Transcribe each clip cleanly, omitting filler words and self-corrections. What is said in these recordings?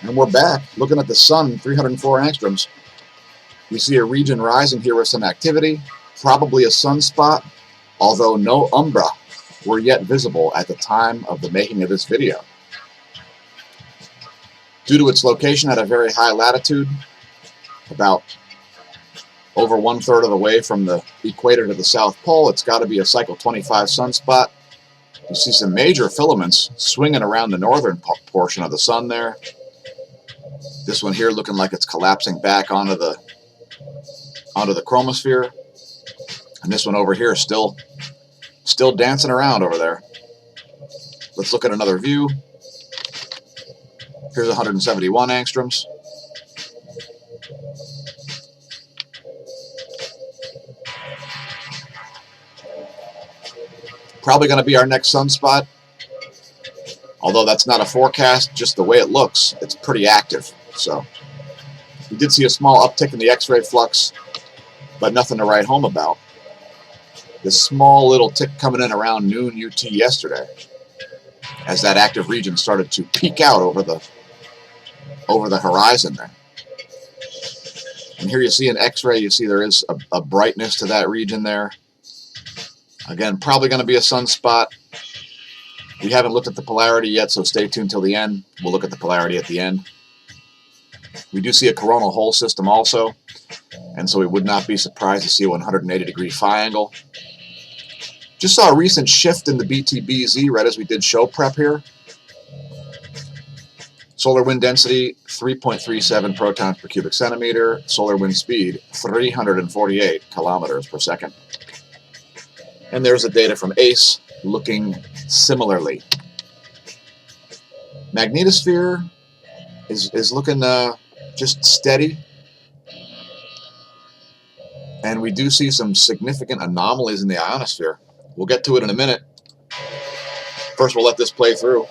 And we're back looking at the sun, 304 angstroms. We see a region rising here with some activity, probably a sunspot, although no umbra were yet visible at the time of the making of this video. Due to its location at a very high latitude, about over 1/3 of the way from the equator to the South Pole, it's got to be a cycle 25 sunspot. You see some major filaments swinging around the northern portion of the sun there. This one here looking like it's collapsing back onto the chromosphere, and this one over here still dancing around over there. Let's look at another view. Here's 171 angstroms. Probably going to be our next sunspot, although that's not a forecast, just the way it looks, it's pretty active. So we did see a small uptick in the X-ray flux, but nothing to write home about. This small little tick coming in around noon UT yesterday, as that active region started to peek out over the horizon there. And here you see an X-ray. You see there is a brightness to that region there. Again, probably going to be a sunspot. We haven't looked at the polarity yet, so stay tuned till the end. We'll look at the polarity at the end. We do see a coronal hole system also, and so we would not be surprised to see a 180-degree phi angle. Just saw a recent shift in the BTBZ right as we did show prep here. Solar wind density, 3.37 protons per cubic centimeter. Solar wind speed, 348 kilometers per second. And there's the data from ACE looking similarly. Magnetosphere is looking just steady. And we do see some significant anomalies in the ionosphere. We'll get to it in a minute. First, we'll let this play through.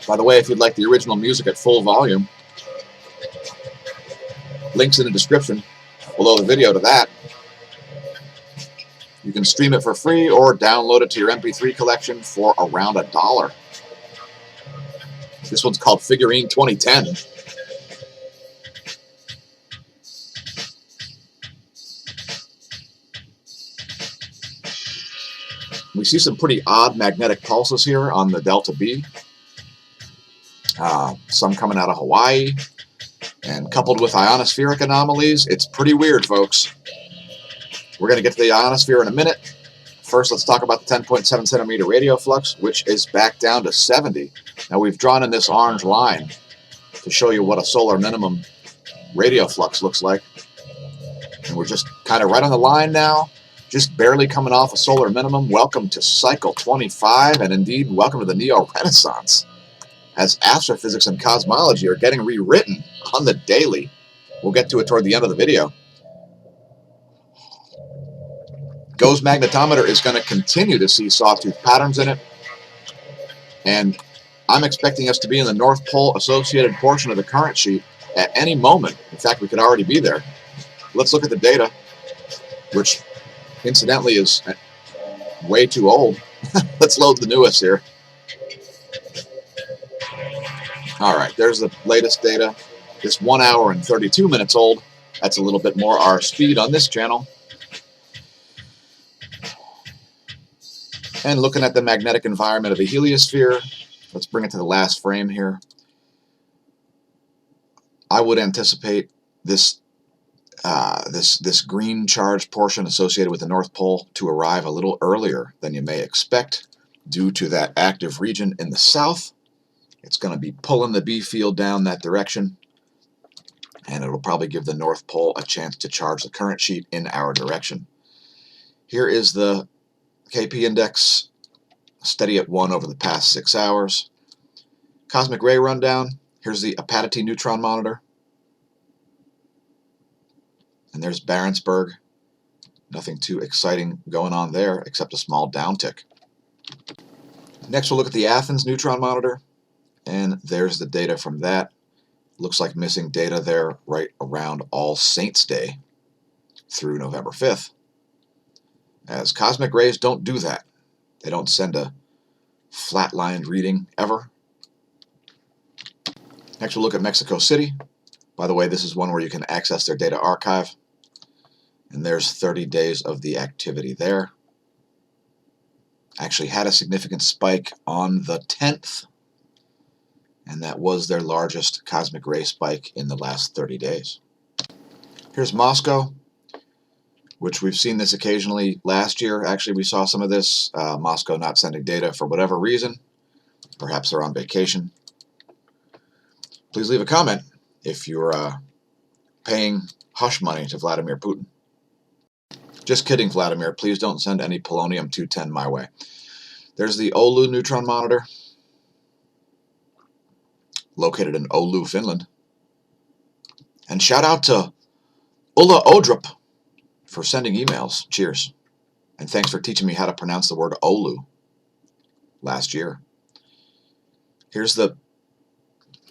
By the way, if you'd like the original music at full volume, links in the description below the video to that. You can stream it for free or download it to your MP3 collection for around $1. This one's called Figurine 2010. We see some pretty odd magnetic pulses here on the delta B. Some coming out of Hawaii. And coupled with ionospheric anomalies, it's pretty weird, folks. We're going to get to the ionosphere in a minute. First, let's talk about the 10.7 centimeter radio flux, which is back down to 70. Now, we've drawn in this orange line to show you what a solar minimum radio flux looks like. And we're just kind of right on the line now, just barely coming off a solar minimum. Welcome to cycle 25, and indeed, welcome to the Neo-Renaissance, as astrophysics and cosmology are getting rewritten on the daily. We'll get to it toward the end of the video. GOES magnetometer is going to continue to see sawtooth patterns in it, and I'm expecting us to be in the North Pole associated portion of the current sheet at any moment. In fact, we could already be there. Let's look at the data, which incidentally is way too old. Let's load the newest here. All right, there's the latest data. This 1 hour and 32 minutes old. That's a little bit more our speed on this channel. And looking at the magnetic environment of the heliosphere, let's bring it to the last frame here. I would anticipate this this green charged portion associated with the North Pole to arrive a little earlier than you may expect due to that active region in the south. It's going to be pulling the B field down that direction, and it'll probably give the North Pole a chance to charge the current sheet in our direction. Here is the KP index, steady at 1 over the past 6 hours. Cosmic ray rundown. Here's the Apatity neutron monitor. And there's Barentsburg. Nothing too exciting going on there except a small downtick. Next, we'll look at the Athens neutron monitor. And there's the data from that. Looks like missing data there right around All Saints Day through November 5th. As cosmic rays don't do that. They don't send a flatlined reading ever. Next we'll look at Mexico City. By the way, this is one where you can access their data archive. And there's 30 days of the activity there. Actually had a significant spike on the 10th. And that was their largest cosmic ray spike in the last 30 days. Here's Moscow, which we've seen this occasionally last year. Actually, we saw some of this. Moscow not sending data for whatever reason. Perhaps they're on vacation. Please leave a comment if you're paying hush money to Vladimir Putin. Just kidding, Vladimir. Please don't send any polonium-210 my way. There's the Oulu neutron monitor, located in Oulu, Finland. And shout out to Ulla Odrup for sending emails. Cheers. And thanks for teaching me how to pronounce the word Oulu last year. Here's the...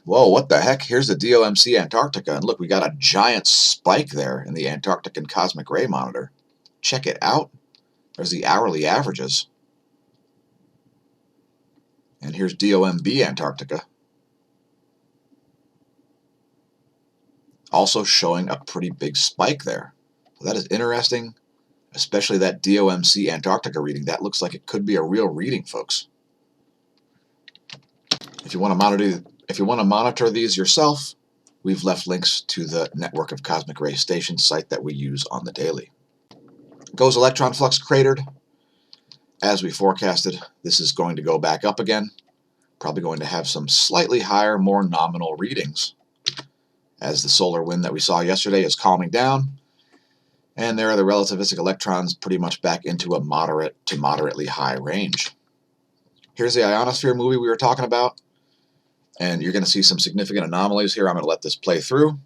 Whoa, what the heck? Here's the DOMC Antarctica. And look, we got a giant spike there in the Antarctican Cosmic Ray Monitor. Check it out. There's the hourly averages. And here's DOMB Antarctica. Also showing a pretty big spike there. So that is interesting, especially that DOMC Antarctica reading. That looks like it could be a real reading, folks. If you want to monitor these yourself, we've left links to the Network of Cosmic Ray Stations site that we use on the daily. Goes electron flux cratered. As we forecasted, this is going to go back up again. Probably going to have some slightly higher, more nominal readings, as the solar wind that we saw yesterday is calming down. And there are the relativistic electrons pretty much back into a moderate to moderately high range. Here's the ionosphere movie we were talking about. And you're going to see some significant anomalies here. I'm going to let this play through.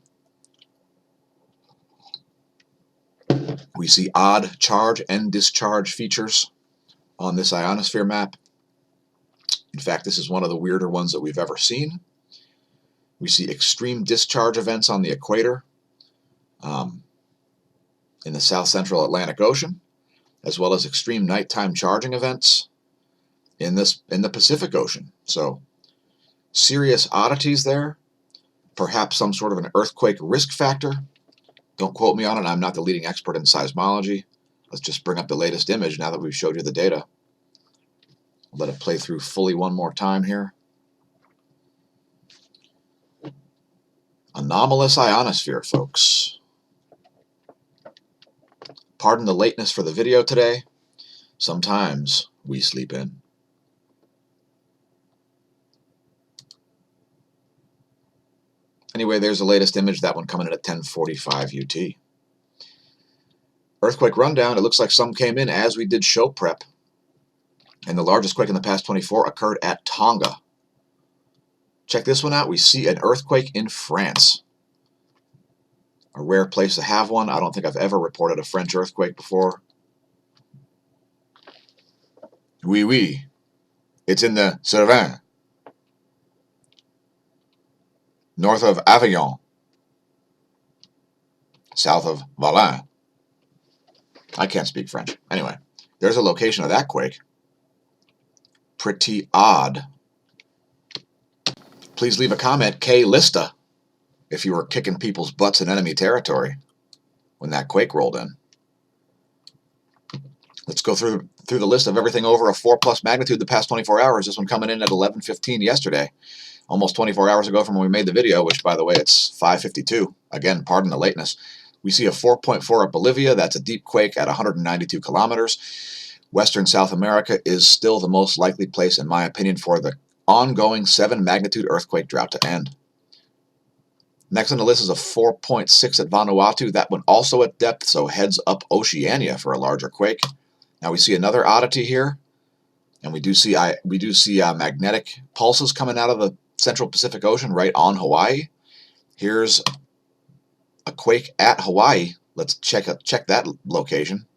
We see odd charge and discharge features on this ionosphere map. In fact, this is one of the weirder ones that we've ever seen. We see extreme discharge events on the equator in the south central Atlantic Ocean, as well as extreme nighttime charging events in the Pacific Ocean. So serious oddities there. Perhaps some sort of an earthquake risk factor. Don't quote me on it. I'm not the leading expert in seismology. Let's just bring up the latest image now that we've showed you the data. Let it play through fully one more time here. Anomalous ionosphere, folks. Pardon the lateness for the video today. Sometimes we sleep in. Anyway, there's the latest image, that one coming in at 10:45 UT. Earthquake rundown, it looks like some came in as we did show prep. And the largest quake in the past 24 occurred at Tonga. Check this one out. We see an earthquake in France. A rare place to have one. I don't think I've ever reported a French earthquake before. Oui, oui. It's in the Cevennes, north of Avignon, south of Valin. I can't speak French. Anyway, there's a location of that quake. Pretty odd. Please leave a comment, K Lista, if you were kicking people's butts in enemy territory when that quake rolled in. Let's go through the list of everything over a 4+ magnitude the past 24 hours. This one coming in at 11:15 yesterday, almost 24 hours ago from when we made the video, which, by the way, it's 5:52. Again, pardon the lateness. We see a 4.4 at Bolivia. That's a deep quake at 192 kilometers. Western South America is still the most likely place, in my opinion, for the ongoing 7-magnitude earthquake drought to end. Next on the list is a 4.6 at Vanuatu. That one also at depth, so heads up Oceania for a larger quake. Now we see another oddity here, and we do see magnetic pulses coming out of the Central Pacific Ocean right on Hawaii. Here's a quake at Hawaii. Let's check that location.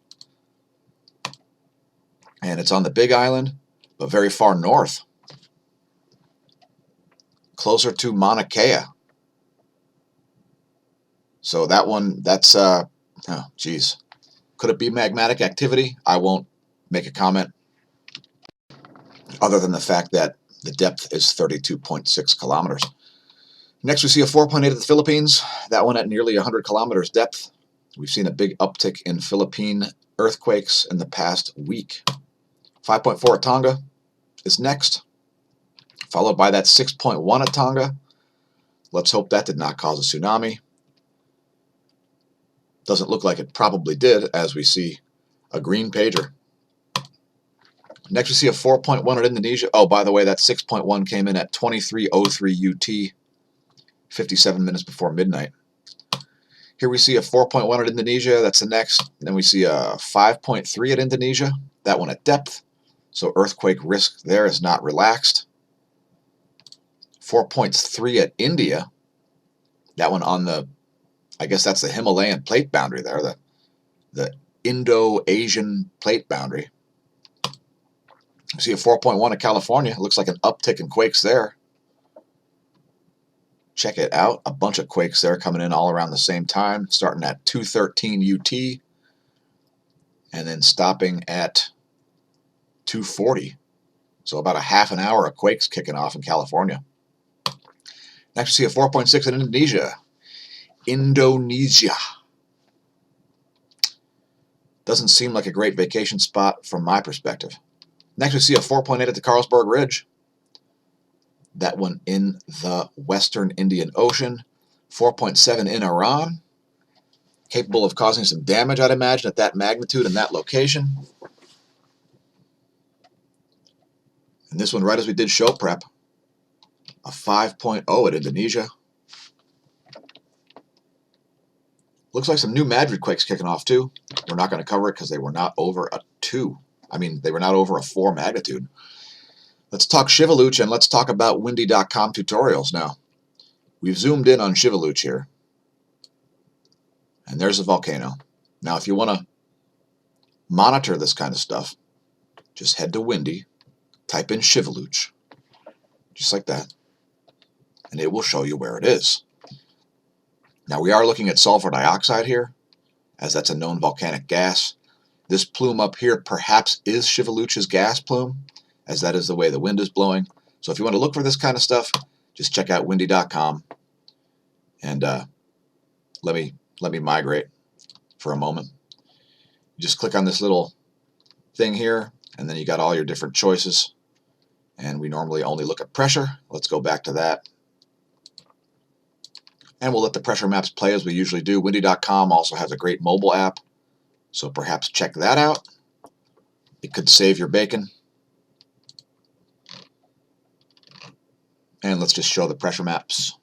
And it's on the Big Island, but very far north, closer to Mauna Kea. So that one, that's, oh, geez. Could it be magmatic activity? I won't make a comment. other than the fact that the depth is 32.6 kilometers. Next, we see a 4.8 at the Philippines, that one at nearly 100 kilometers depth. We've seen a big uptick in Philippine earthquakes in the past week. 5.4 at Tonga is next, followed by that 6.1 at Tonga. Let's hope that did not cause a tsunami. Doesn't look like it probably did, as we see a green pager. Next, we see a 4.1 at Indonesia. Oh, by the way, that 6.1 came in at 23:03 UT, 57 minutes before midnight. Here we see a 4.1 at Indonesia. That's the next. Then we see a 5.3 at Indonesia. That one at depth. So earthquake risk there is not relaxed. 4.3 at India. That one on the, I guess that's the Himalayan plate boundary there, the Indo-Asian plate boundary. You see a 4.1 at California. It looks like an uptick in quakes there. Check it out. A bunch of quakes there coming in all around the same time, starting at 2:13 UT and then stopping at 2:40. So about a half an hour of quakes kicking off in California. Next, we see a 4.6 in Indonesia. Indonesia. Doesn't seem like a great vacation spot from my perspective. Next, we see a 4.8 at the Carlsberg Ridge. That one in the western Indian Ocean. 4.7 in Iran. Capable of causing some damage, I'd imagine, at that magnitude and that location. And this one, right as we did show prep, a 5.0 at Indonesia. Looks like some new Madrid quakes kicking off too. We're not going to cover it because they were not over a 2. I mean, they were not over a 4 magnitude. Let's talk Shivaluch and let's talk about windy.com tutorials now. We've zoomed in on Shivaluch here. And there's a volcano. Now, if you want to monitor this kind of stuff, just head to Windy, type in Shivaluch, just like that, and it will show you where it is. Now, we are looking at sulfur dioxide here, as that's a known volcanic gas. This plume up here perhaps is Shivaluch's gas plume, as that is the way the wind is blowing. So if you want to look for this kind of stuff, just check out windy.com and let me migrate for a moment. You just click on this little thing here, and then you got all your different choices. And we normally only look at pressure. Let's go back to that. And we'll let the pressure maps play as we usually do. Windy.com also has a great mobile app, so perhaps check that out. It could save your bacon. And let's just show the pressure maps.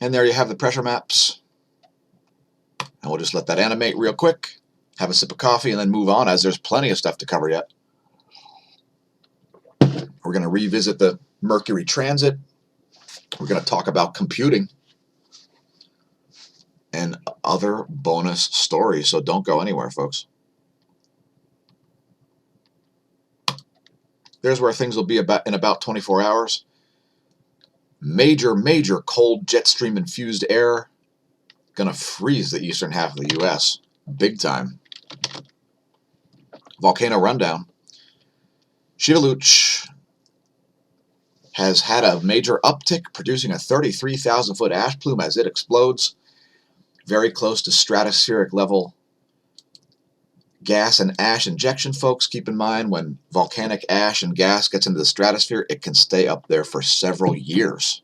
And there you have the pressure maps. And we'll just let that animate real quick, have a sip of coffee, and then move on, as there's plenty of stuff to cover yet. We're going to revisit the Mercury transit. We're going to talk about computing and other bonus stories, so don't go anywhere, folks. There's where things will be in about 24 hours. Major cold jet stream infused air. Gonna freeze the eastern half of the U.S. big time. Volcano rundown. Shivaluch has had a major uptick, producing a 33,000-foot ash plume as it explodes. Very close to stratospheric level gas and ash injection, folks. Keep in mind, when volcanic ash and gas gets into the stratosphere, it can stay up there for several years.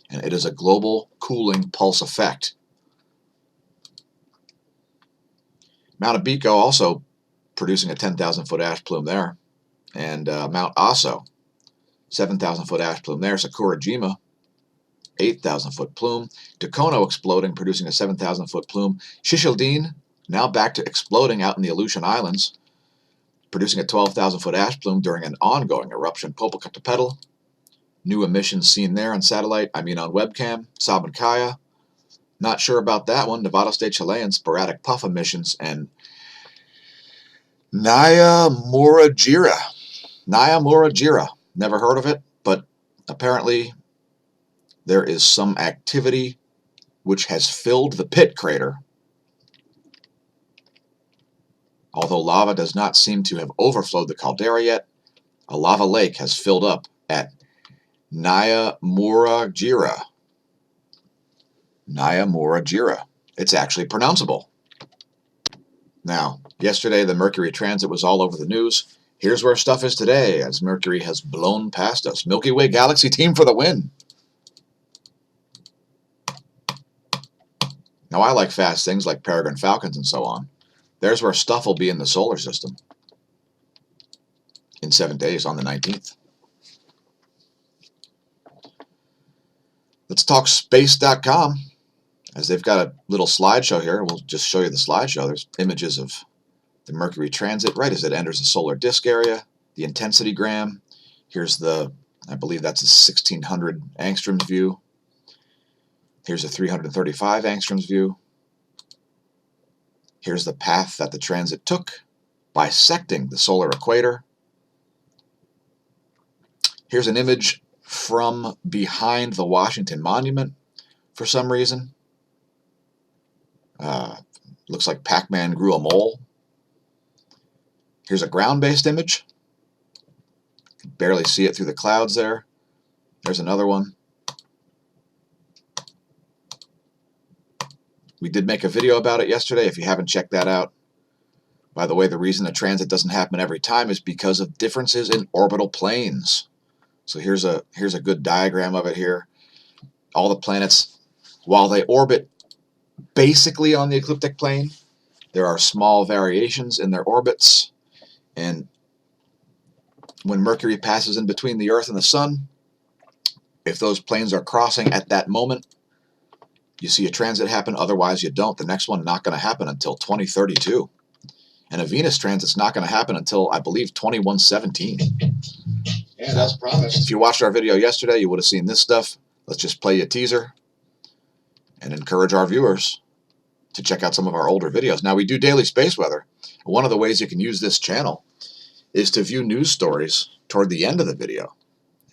And it is a global cooling pulse effect. Mount Abico also producing a 10,000-foot ash plume there. And Mount Aso, 7,000-foot ash plume there. Sakurajima, 8,000-foot plume. Tokono exploding, producing a 7,000-foot plume. Shishildin, now back to exploding out in the Aleutian Islands, producing a 12,000-foot ash plume during an ongoing eruption. Popocatépetl, new emissions seen there on satellite, on webcam. Sabancaya, not sure about that one. Novatos de Chilean, sporadic puff emissions. And Naya Muragira, never heard of it, but apparently there is some activity which has filled the pit crater Although lava does not seem to have overflowed the caldera yet, a lava lake has filled up at Ionosphere. Ionosphere. It's actually pronounceable. Now, yesterday the Mercury transit was all over the news. Here's where stuff is today, as Mercury has blown past us. Milky Way Galaxy team for the win. Now, I like fast things like Peregrine Falcons and so on. There's where stuff will be in the solar system in 7 days on the 19th. Let's talk space.com, as they've got a little slideshow here. We'll just show you the slideshow. There's images of the Mercury transit right as it enters the solar disk area, the intensity gram. Here's the, I believe that's a 1600 angstroms view. Here's a 335 angstroms view. Here's the path that the transit took, bisecting the solar equator. Here's an image from behind the Washington Monument for some reason. Looks like Pac-Man grew a mole. Here's a ground-based image. You can barely see it through the clouds there. There's another one. We did make a video about it yesterday if you haven't checked that out. By the way, the reason a transit doesn't happen every time is because of differences in orbital planes. So here's a good diagram of it here. All the planets, while they orbit basically on the ecliptic plane, there are small variations in their orbits. And when Mercury passes in between the Earth and the Sun, if those planes are crossing at that moment, you see a transit happen. Otherwise, you don't. The next one not going to happen until 2032. And a Venus transit's not going to happen until, I believe, 2117. And as promised, if you watched our video yesterday, you would have seen this stuff. Let's just play you a teaser and encourage our viewers to check out some of our older videos. Now, we do daily space weather. One of the ways you can use this channel is to view news stories toward the end of the video,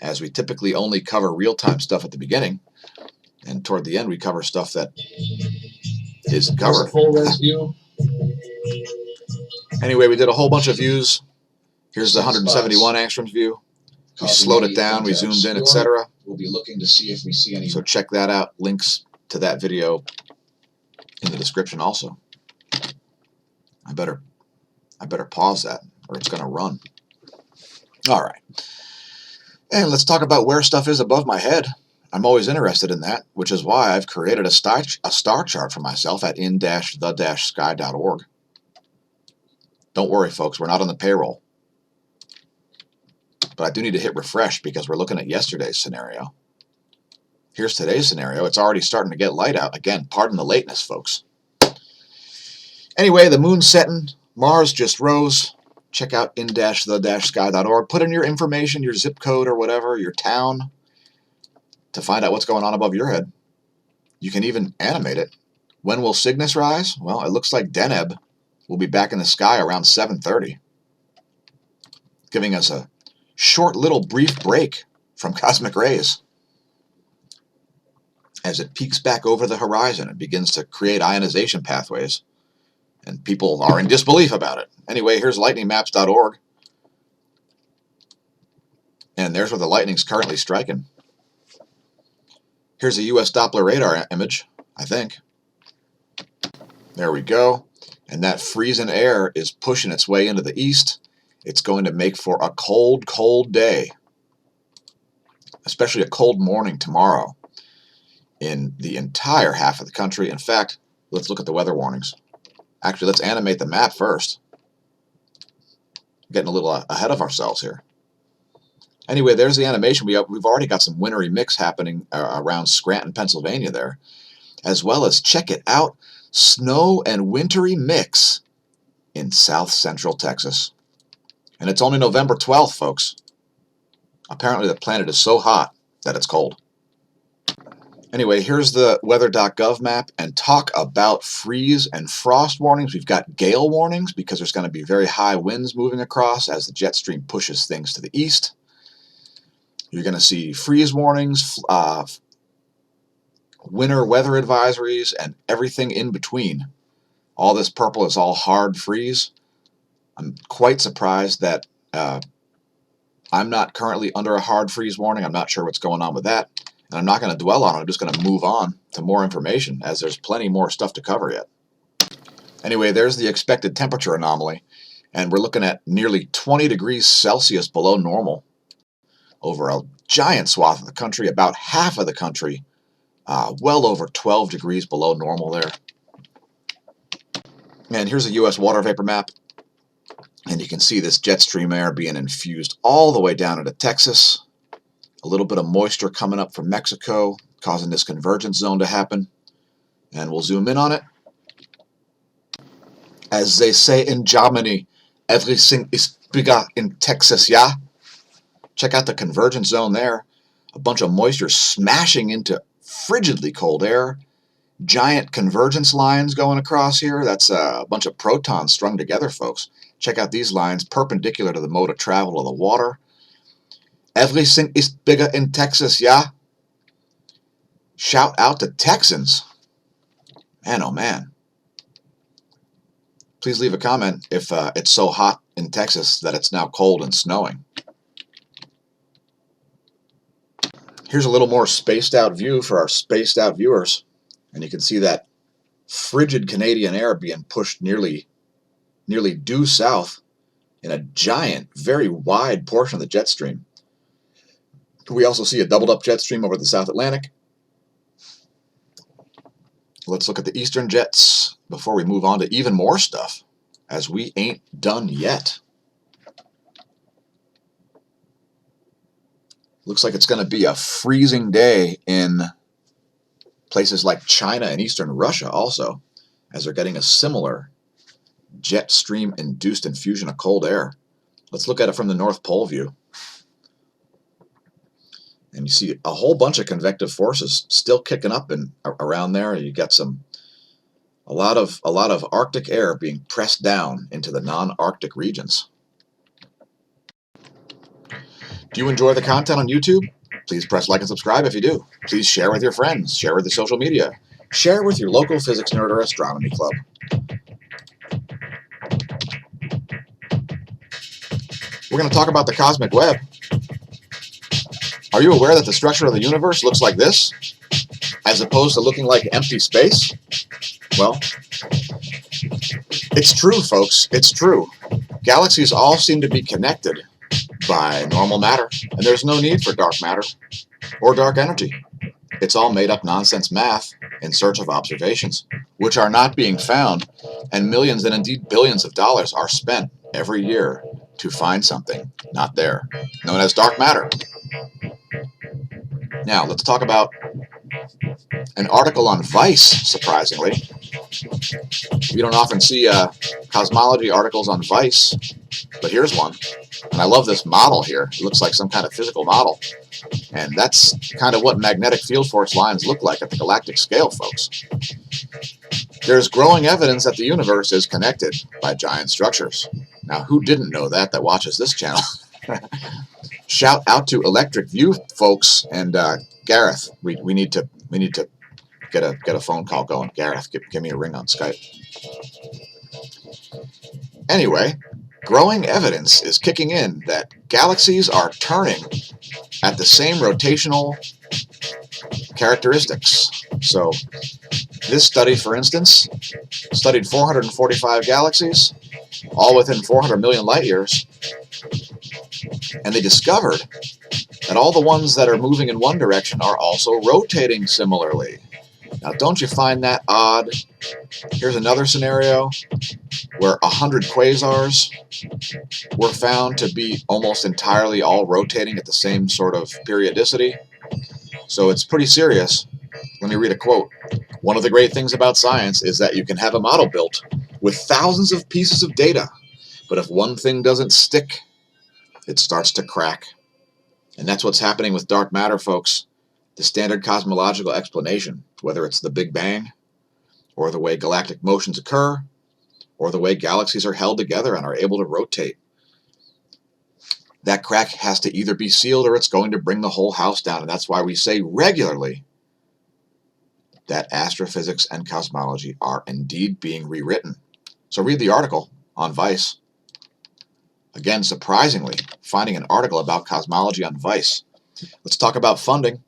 as we typically only cover real-time stuff at the beginning, and toward the end we cover stuff that is covered. Anyway, we did a whole bunch of views. Here's the 171 angstroms view. We slowed it down, we zoomed in, etc. We'll be looking to see if we see any. So check that out. Links to that video in the description also. I better pause that, or it's going to run. All right. And let's talk about where stuff is above my head. I'm always interested in that, which is why I've created a star chart for myself at in-the-sky.org. Don't worry, folks, we're not on the payroll. But I do need to hit refresh because we're looking at yesterday's scenario. Here's today's scenario. It's already starting to get light out. Again, pardon the lateness, folks. Anyway, the moon's setting. Mars just rose. Check out in-the-sky.org. Put in your information, your zip code or whatever, your town, to find out what's going on above your head. You can even animate it. When will Cygnus rise? Well, it looks like Deneb will be back in the sky around 7:30, giving us a short little brief break from cosmic rays. As it peeks back over the horizon, it begins to create ionization pathways, and people are in disbelief about it. Anyway, here's lightningmaps.org, and there's where the lightning's currently striking. Here's a U.S. Doppler radar image, I think. There we go. And that freezing air is pushing its way into the east. It's going to make for a cold, cold day, especially a cold morning tomorrow in the entire half of the country. In fact, let's look at the weather warnings. Actually, let's animate the map first. Getting a little ahead of ourselves here. Anyway, there's the animation. We've already got some wintry mix happening around Scranton, Pennsylvania there, as well as, check it out, snow and wintry mix in south central Texas. And it's only November 12th, folks. Apparently the planet is so hot that it's cold. Anyway, here's the weather.gov map, and talk about freeze and frost warnings. We've got gale warnings because there's going to be very high winds moving across as the jet stream pushes things to the east. You're going to see freeze warnings, winter weather advisories, and everything in between. All this purple is all hard freeze. I'm quite surprised that I'm not currently under a hard freeze warning. I'm not sure what's going on with that. And I'm not going to dwell on it. I'm just going to move on to more information, as there's plenty more stuff to cover yet. Anyway, there's the expected temperature anomaly. And we're looking at nearly 20 degrees Celsius below normal over a giant swath of the country, about half of the country, well over 12 degrees below normal there. And here's a U.S. water vapor map. And you can see this jet stream air being infused all the way down into Texas. A little bit of moisture coming up from Mexico, causing this convergence zone to happen. And we'll zoom in on it. As they say in Germany, everything is bigger in Texas, yeah? Check out the convergence zone there. A bunch of moisture smashing into frigidly cold air. Giant convergence lines going across here. That's a bunch of protons strung together, folks. Check out these lines, perpendicular to the mode of travel of the water. Everything is bigger in Texas, yeah? Shout out to Texans. Man, oh man. Please leave a comment if it's so hot in Texas that it's now cold and snowing. Here's a little more spaced out view for our spaced out viewers. And you can see that frigid Canadian air being pushed nearly due south in a giant, very wide portion of the jet stream. We also see a doubled up jet stream over the South Atlantic. Let's look at the eastern jets before we move on to even more stuff, as we ain't done yet. Looks like it's going to be a freezing day in places like China and eastern Russia also, as they're getting a similar jet stream induced infusion of cold air. Let's look at it from the North Pole view. And you see a whole bunch of convective forces still kicking up and around there. You got a lot of Arctic air being pressed down into the non-Arctic regions. Do you enjoy the content on YouTube? Please press like and subscribe if you do. Please share with your friends, share with the social media, share with your local physics nerd or astronomy club. We're going to talk about the cosmic web. Are you aware that the structure of the universe looks like this, as opposed to looking like empty space? Well, it's true, folks. It's true. Galaxies all seem to be connected by normal matter, and there's no need for dark matter or dark energy. It's all made-up nonsense math in search of observations, which are not being found, and millions and indeed billions of dollars are spent every year to find something not there, known as dark matter. Now, let's talk about an article on Vice, surprisingly. You don't often see cosmology articles on Vice, but here's one. And I love this model here. It looks like some kind of physical model. And that's kind of what magnetic field force lines look like at the galactic scale, folks. There's growing evidence that the universe is connected by giant structures. Now, who didn't know that watches this channel? Shout out to Electric View, folks, and Gareth. We need to get a phone call going. Gareth, give me a ring on Skype. Anyway, growing evidence is kicking in that galaxies are turning at the same rotational characteristics. So this study, for instance, studied 445 galaxies, all within 400 million light years, and they discovered that all the ones that are moving in one direction are also rotating similarly. Now, don't you find that odd? Here's another scenario where 100 quasars were found to be almost entirely all rotating at the same sort of periodicity. So it's pretty serious. Let me read a quote. One of the great things about science is that you can have a model built with thousands of pieces of data, but if one thing doesn't stick, it starts to crack. And that's what's happening with dark matter, folks. The standard cosmological explanation, whether it's the Big Bang, or the way galactic motions occur, or the way galaxies are held together and are able to rotate, that crack has to either be sealed or it's going to bring the whole house down. And that's why we say regularly that astrophysics and cosmology are indeed being rewritten. So read the article on Vice. Again, surprisingly, finding an article about cosmology on Vice. Let's talk about funding.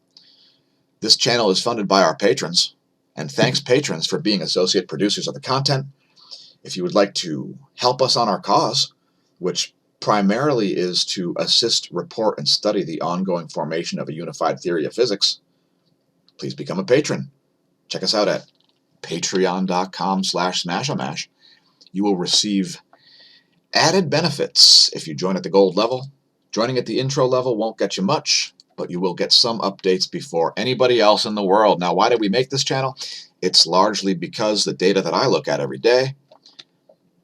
This channel is funded by our patrons, and thanks patrons for being associate producers of the content. If you would like to help us on our cause, which primarily is to assist, report, and study the ongoing formation of a unified theory of physics, please become a patron. Check us out at patreon.com/smAsho. You will receive added benefits if you join at the gold level. Joining at the intro level won't get you much, but you will get some updates before anybody else in the world. Now, why did we make this channel? It's largely because the data that I look at every day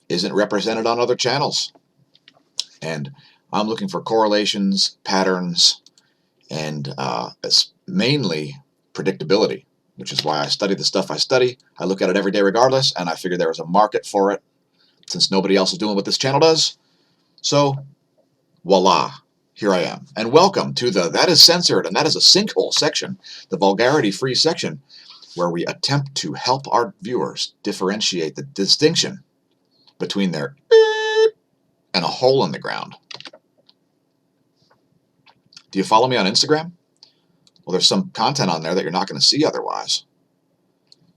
isn't represented on other channels. And I'm looking for correlations, patterns, and mainly predictability, which is why I study the stuff I study. I look at it every day regardless, and I figured there was a market for it since nobody else is doing what this channel does. So, voila, here I am. And welcome to the That Is Censored and That Is a Sinkhole section, the vulgarity-free section, where we attempt to help our viewers differentiate the distinction between their and a hole in the ground. Do you follow me on Instagram? Well, there's some content on there that you're not going to see otherwise.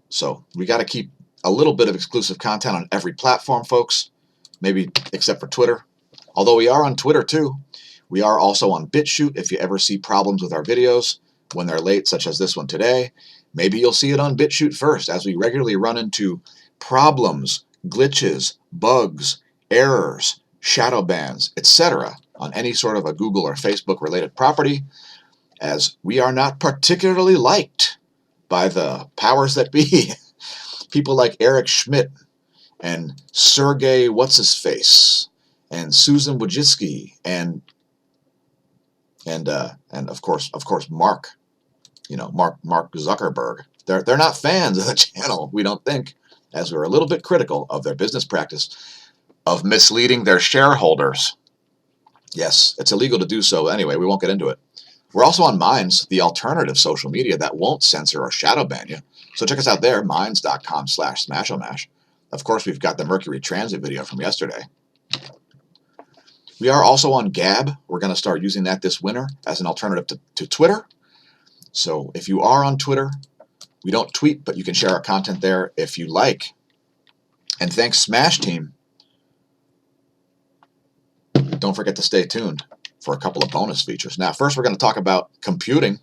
So we got to keep a little bit of exclusive content on every platform, folks, maybe except for Twitter. Although we are on Twitter too. We are also on BitChute if you ever see problems with our videos when they're late, such as this one today. Maybe you'll see it on BitChute first, as we regularly run into problems, glitches, bugs, errors, shadow bans, etc. on any sort of a Google or Facebook related property, as we are not particularly liked by the powers that be. People like Eric Schmidt and Sergey What's-His-Face and Susan Wojcicki and of course Mark, Mark Zuckerberg. They're not fans of the channel, we don't think, as we're a little bit critical of their business practice of misleading their shareholders. Yes, it's illegal to do so anyway. We won't get into it. We're also on Minds, the alternative social media that won't censor or shadow ban you. So check us out there, minds.com/smAsho. Of course, we've got the Mercury transit video from yesterday. We are also on Gab. We're going to start using that this winter as an alternative to Twitter. So if you are on Twitter, we don't tweet, but you can share our content there if you like. And thanks, Smash Team. Don't forget to stay tuned for a couple of bonus features. Now, first we're going to talk about computing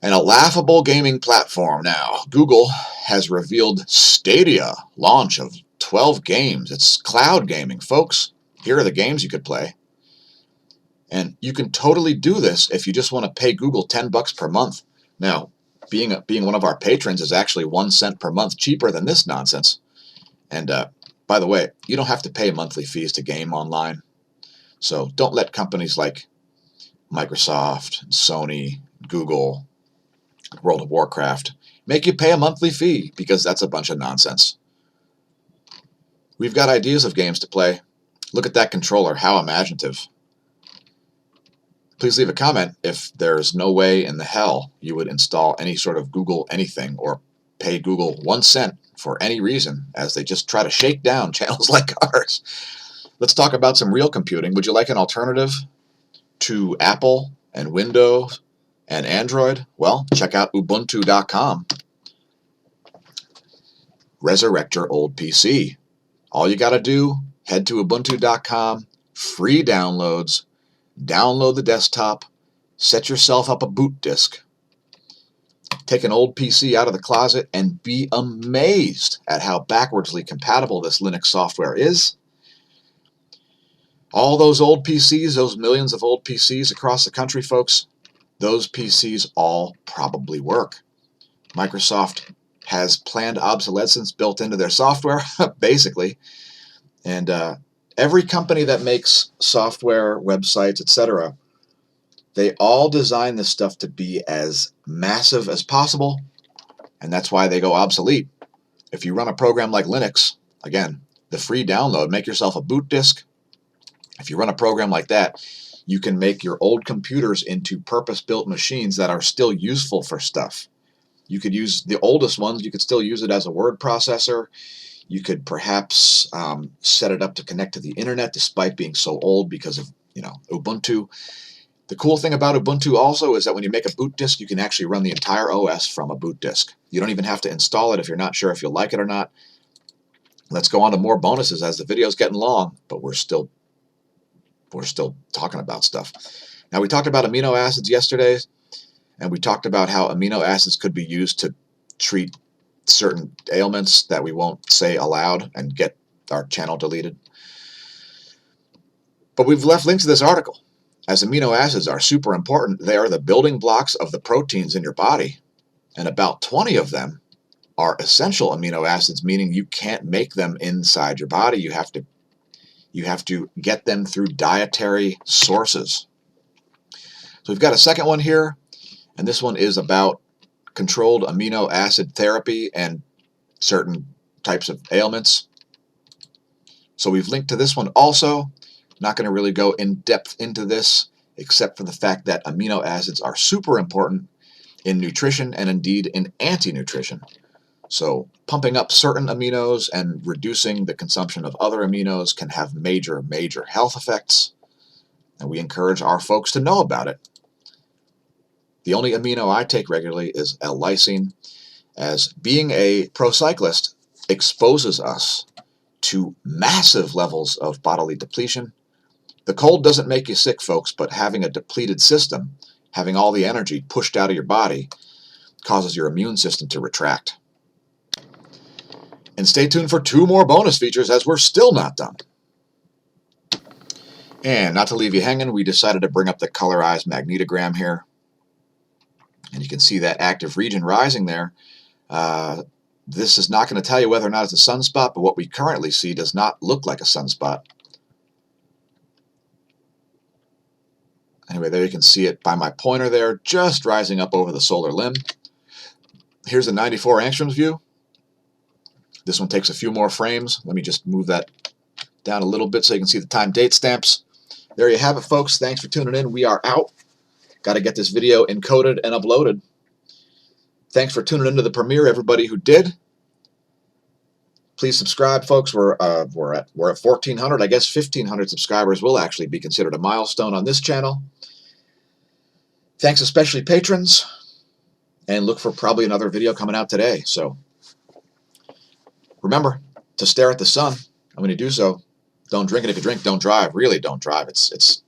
and a laughable gaming platform. Now, Google has revealed Stadia launch of 12 games. It's cloud gaming, folks. Here are the games you could play. And you can totally do this if you just want to pay Google $10 per month. Now, being one of our patrons is actually 1 cent per month cheaper than this nonsense. And by the way, you don't have to pay monthly fees to game online. So don't let companies like Microsoft, Sony, Google, World of Warcraft make you pay a monthly fee, because that's a bunch of nonsense. We've got ideas of games to play. Look at that controller, how imaginative. Please leave a comment if there's no way in the hell you would install any sort of Google anything or pay Google 1 cent for any reason, as they just try to shake down channels like ours. Let's talk about some real computing. Would you like an alternative to Apple and Windows and Android? Well, check out Ubuntu.com. Resurrect your old PC. All you got to do, head to Ubuntu.com, free downloads, download the desktop, set yourself up a boot disk, take an old PC out of the closet, and be amazed at how backwardsly compatible this Linux software is. All those old PCs, those millions of old PCs across the country, folks, those PCs all probably work. Microsoft has planned obsolescence built into their software, basically. And every company that makes software, websites, etc., they all design this stuff to be as massive as possible, and that's why they go obsolete. If you run a program like Linux, again, the free download, make yourself a boot disk. If you run a program like that, you can make your old computers into purpose-built machines that are still useful for stuff. You could use the oldest ones, you could still use it as a word processor. You could perhaps set it up to connect to the internet despite being so old because of, Ubuntu. The cool thing about Ubuntu also is that when you make a boot disk, you can actually run the entire OS from a boot disk. You don't even have to install it if you're not sure if you'll like it or not. Let's go on to more bonuses as the video's getting long, but we're still talking about stuff. Now, we talked about amino acids yesterday, and we talked about how amino acids could be used to treat certain ailments that we won't say aloud and get our channel deleted. But we've left links to this article. As amino acids are super important, they are the building blocks of the proteins in your body, and about 20 of them are essential amino acids, meaning you can't make them inside your body. You have to get them through dietary sources. So we've got a second one here, and this one is about controlled amino acid therapy and certain types of ailments. So we've linked to this one also. Not going to really go in depth into this, except for the fact that amino acids are super important in nutrition and indeed in anti-nutrition. So pumping up certain aminos and reducing the consumption of other aminos can have major, major health effects, and we encourage our folks to know about it. The only amino I take regularly is L-lysine, as being a pro cyclist exposes us to massive levels of bodily depletion. The cold doesn't make you sick, folks, but having a depleted system, having all the energy pushed out of your body, causes your immune system to retract. And stay tuned for 2 more bonus features, as we're still not done. And not to leave you hanging, we decided to bring up the colorized magnetogram here. And you can see that active region rising there. This is not going to tell you whether or not it's a sunspot, but what we currently see does not look like a sunspot. Anyway, there you can see it by my pointer there, just rising up over the solar limb. Here's a 94 angstroms view. This one takes a few more frames. Let me just move that down a little bit so you can see the time date stamps. There you have it, folks. Thanks for tuning in. We are out. Got to get this video encoded and uploaded. Thanks for tuning into the premiere, everybody who did. Please subscribe, folks. We're at 1,400. I guess 1,500 subscribers will actually be considered a milestone on this channel. Thanks especially patrons, and look for probably another video coming out today. So remember to stare at the sun. And when you do so, don't drink it. If you drink, don't drive. Really, don't drive. It's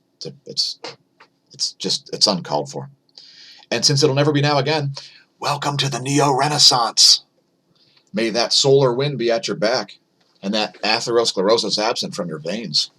uncalled for. And since it'll never be now again, welcome to the neo-renaissance. May that solar wind be at your back, and that atherosclerosis absent from your veins.